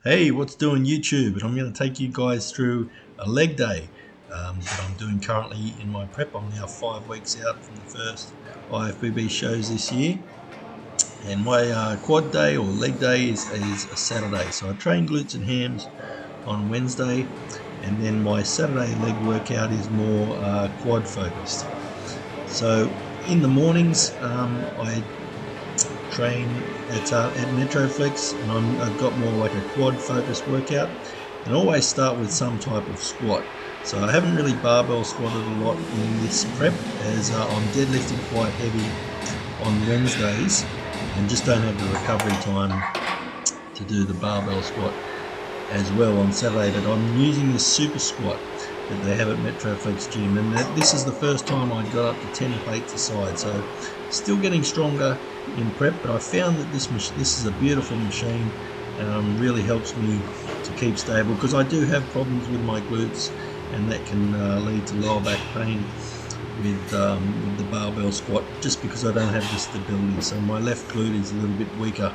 Hey, what's doing YouTube? And I'm going to take you guys through a leg day that I'm doing currently in my prep. I'm now 5 weeks out from the first IFBB shows this year. And my quad day or leg day is a Saturday. So I train glutes and hams on Wednesday. And then my Saturday leg workout is more quad focused. So in the mornings, I train at Metroflex, and I've got more like a quad focused workout, and always start with some type of squat. So I haven't really barbell squatted a lot in this prep, as I'm deadlifting quite heavy on Wednesdays and just don't have the recovery time to do the barbell squat as well on Saturday. But I'm using the super squat that they have at Metroflex gym, and this is the first time I got up to 10 plates a side, so still getting stronger in prep. But I found that this is a beautiful machine, really helps me to keep stable, because I do have problems with my glutes, and that can lead to lower back pain with the barbell squat, just because I don't have the stability. So my left glute is a little bit weaker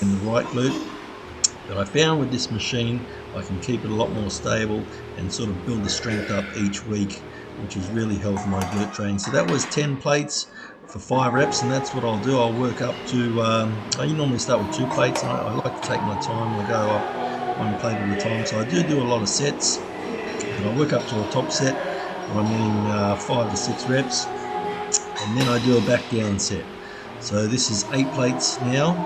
than the right glute. But I found with this machine, I can keep it a lot more stable and sort of build the strength up each week, which has really helped my glute training. So that was 10 plates for 5 reps, and that's what I'll do. I'll work up to, I normally start with 2 plates, and I like to take my time. I go up 1 plate at a time. So I do a lot of sets, and I work up to a top set where I'm getting 5 to 6 reps, and then I do a back down set. So this is 8 plates now.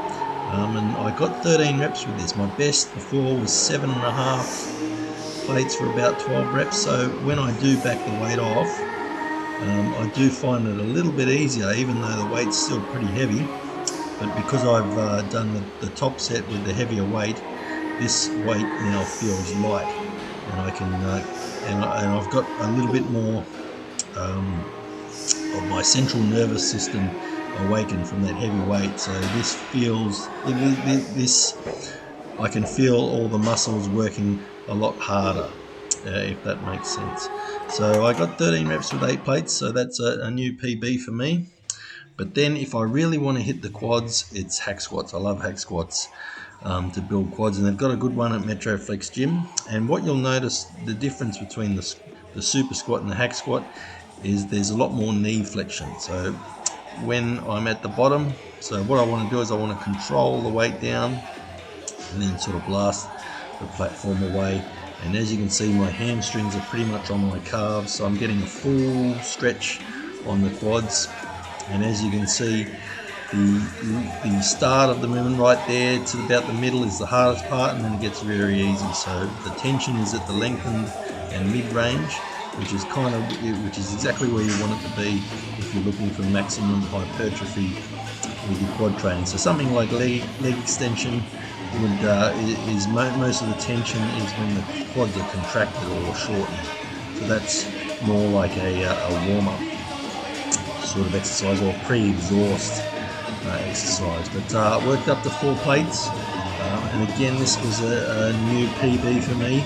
And I got 13 reps with this. My best before was 7.5 plates for about 12 reps. So when I do back the weight off, I do find it a little bit easier, even though the weight's still pretty heavy. But because I've done the top set with the heavier weight, this weight now feels light, and I can and I've got a little bit more of my central nervous system awakened from that heavy weight. So this feels, I can feel all the muscles working a lot harder, if that makes sense. So I got 13 reps with 8 plates, so that's a new PB for me. But then if I really want to hit the quads, it's hack squats. I love hack squats to build quads, and they've got a good one at Metroflex Gym. And what you'll notice, the difference between the super squat and the hack squat, is there's a lot more knee flexion. So when I'm at the bottom, so what I want to do is I want to control the weight down and then sort of blast the platform away. And as you can see, my hamstrings are pretty much on my calves, so I'm getting a full stretch on the quads. And as you can see, the start of the movement right there to about the middle is the hardest part, and then it gets very easy. So the tension is at the lengthened and mid-range, which is exactly where you want it to be if you're looking for maximum hypertrophy with your quad training. So something like leg extension is most of the tension is when the quads are contracted or shortened. So that's more like a warm-up sort of exercise, or pre-exhaust exercise. But worked up to 4 plates, and again this was a new PB for me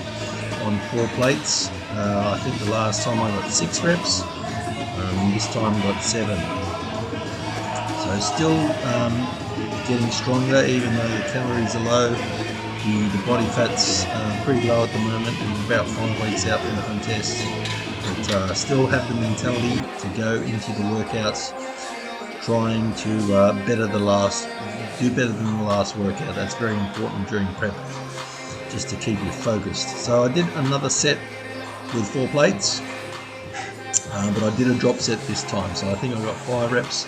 on 4 plates. I think the last time I got 6 reps, this time I got 7. So still getting stronger, even though the calories are low. The body fat's pretty low at the moment, and about 5 weeks out from the contest. But still have the mentality to go into the workouts trying to do better than the last workout. That's very important during prep, just to keep you focused. So I did another set with 4 plates, but I did a drop set this time. So I think I got 5 reps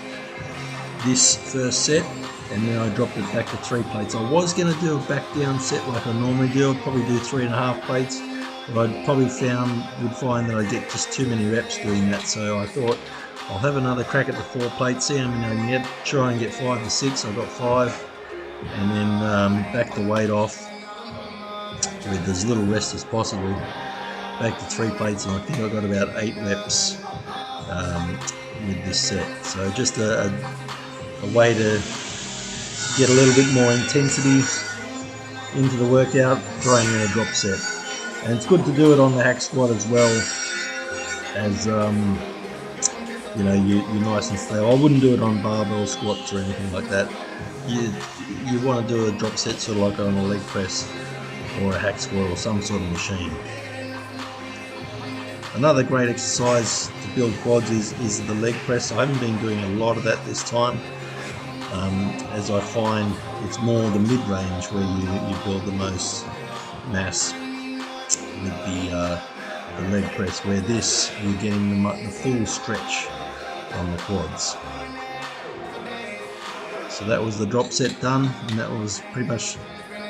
this first set, and then I dropped it back to 3 plates. I was going to do a back down set like I normally do. I'd probably do 3.5 plates, but I'd probably would find that I get just too many reps doing that. So I thought I'll have another crack at the 4 plates, see how many I can get, try and get 5 to 6. I got 5, and then back the weight off with as little rest as possible. Back to 3 plates, and I think I got about 8 reps with this set. So just a way to get a little bit more intensity into the workout, throwing in a drop set. And it's good to do it on the hack squat as well, as you're nice and stable. I wouldn't do it on barbell squats or anything like that. you want to do a drop set sort of like on a leg press or a hack squat or some sort of machine. Another great exercise to build quads is the leg press. I haven't been doing a lot of that this time, as I find it's more the mid-range where you build the most mass with the leg press, where this you're getting the full stretch on the quads. So that was the drop set done, and that was pretty much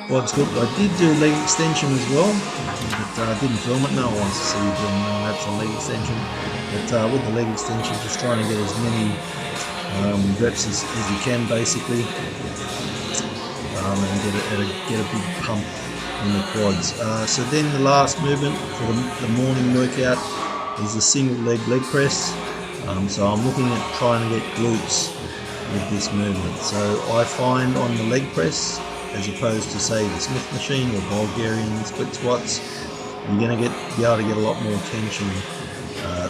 quads good. I did do leg extension as well, but I didn't film it. No one wants to see you doing reps on leg extension. But with the leg extension, just trying to get as many reps as you can, basically, and get a big pump in the quads. So then the last movement for the morning workout is a single leg press. So I'm looking at trying to get glutes with this movement. So I find on the leg press, as opposed to say the Smith machine or Bulgarian split squats, you're going to be able to get a lot more tension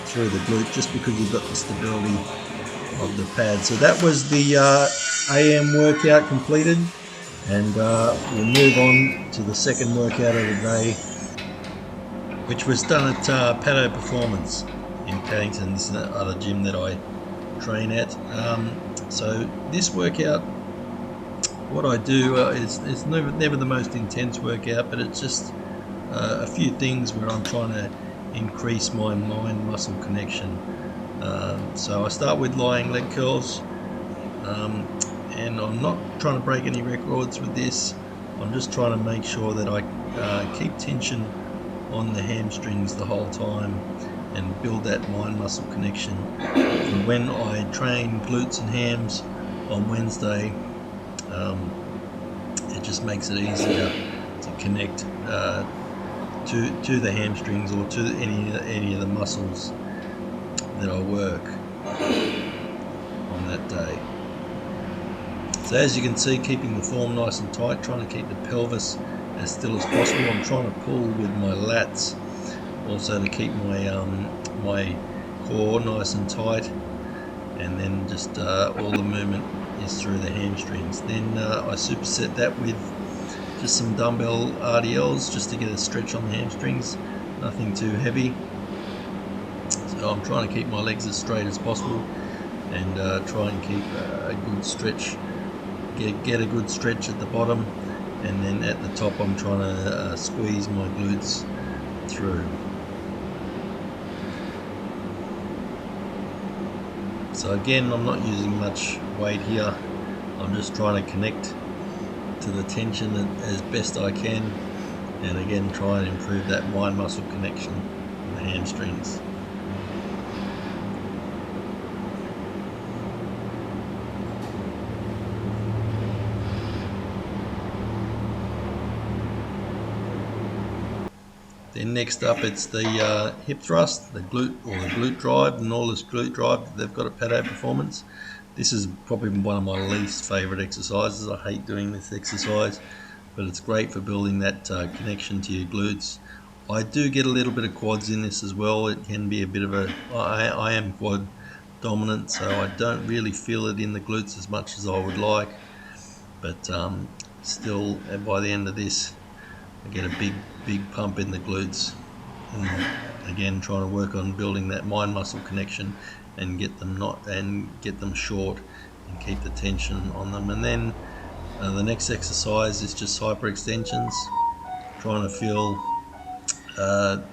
through the glute, just because you've got the stability of the pad. So that was the AM workout completed, and we'll move on to the second workout of the day, which was done at Pato Performance in Paddington. This is the other gym that I train at. So this workout, what I do it's never the most intense workout, but it's just a few things where I'm trying to increase my mind-muscle connection. So I start with lying leg curls, and I'm not trying to break any records with this. I'm just trying to make sure that I keep tension on the hamstrings the whole time and build that mind-muscle connection. And when I train glutes and hams on Wednesday, it just makes it easier to connect to the hamstrings or to any of the muscles that I work on that day. So as you can see, keeping the form nice and tight, trying to keep the pelvis as still as possible. I'm trying to pull with my lats also to keep my core nice and tight, and then just all the movement is through the hamstrings. Then I superset that with just some dumbbell RDLs just to get a stretch on the hamstrings, nothing too heavy. So I'm trying to keep my legs as straight as possible and try and keep a good stretch, get a good stretch at the bottom, and then at the top I'm trying to squeeze my glutes through. So again, I'm not using much weight here. I'm just trying to connect to the tension as best I can, and again try and improve that mind-muscle connection in the hamstrings. Then next up, it's the hip thrust, the glute drive, the Norless glute drive that they've got at Pato Performance. This is probably one of my least favourite exercises. I hate doing this exercise, but it's great for building that connection to your glutes. I do get a little bit of quads in this as well. It can be a bit of I am quad dominant, so I don't really feel it in the glutes as much as I would like, but still by the end of this I get a big pump in the glutes, and again trying to work on building that mind muscle connection and get them short and keep the tension on them. And then the next exercise is just hyper extensions, trying to feel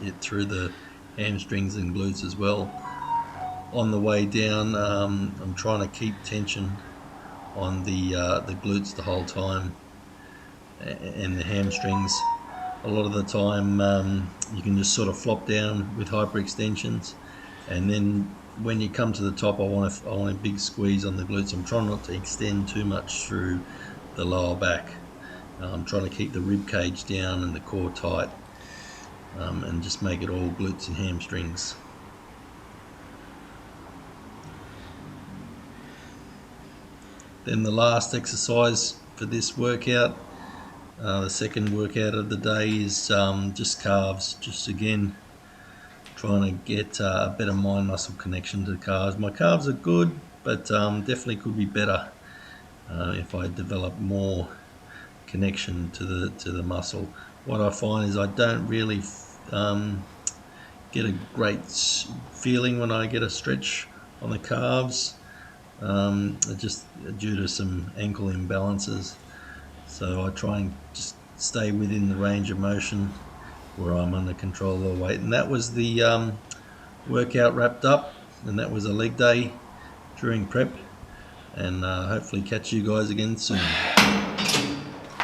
it through the hamstrings and glutes as well. On the way down, I'm trying to keep tension on the glutes the whole time and the hamstrings. A lot of the time you can just sort of flop down with hyper extensions, and then when you come to the top, I want a big squeeze on the glutes. I'm trying not to extend too much through the lower back. I'm trying to keep the rib cage down and the core tight, and just make it all glutes and hamstrings. Then the last exercise for this workout, the second workout of the day, is just calves. Just again trying to get a better mind muscle connection to the calves. My calves are good, but definitely could be better. if I develop more connection to the muscle. What I find is I don't really get a great feeling when I get a stretch on the calves, just due to some ankle imbalances. So I try and just stay within the range of motion where I'm under control of the weight. And that was the workout wrapped up, and that was a leg day during prep. And hopefully catch you guys again soon.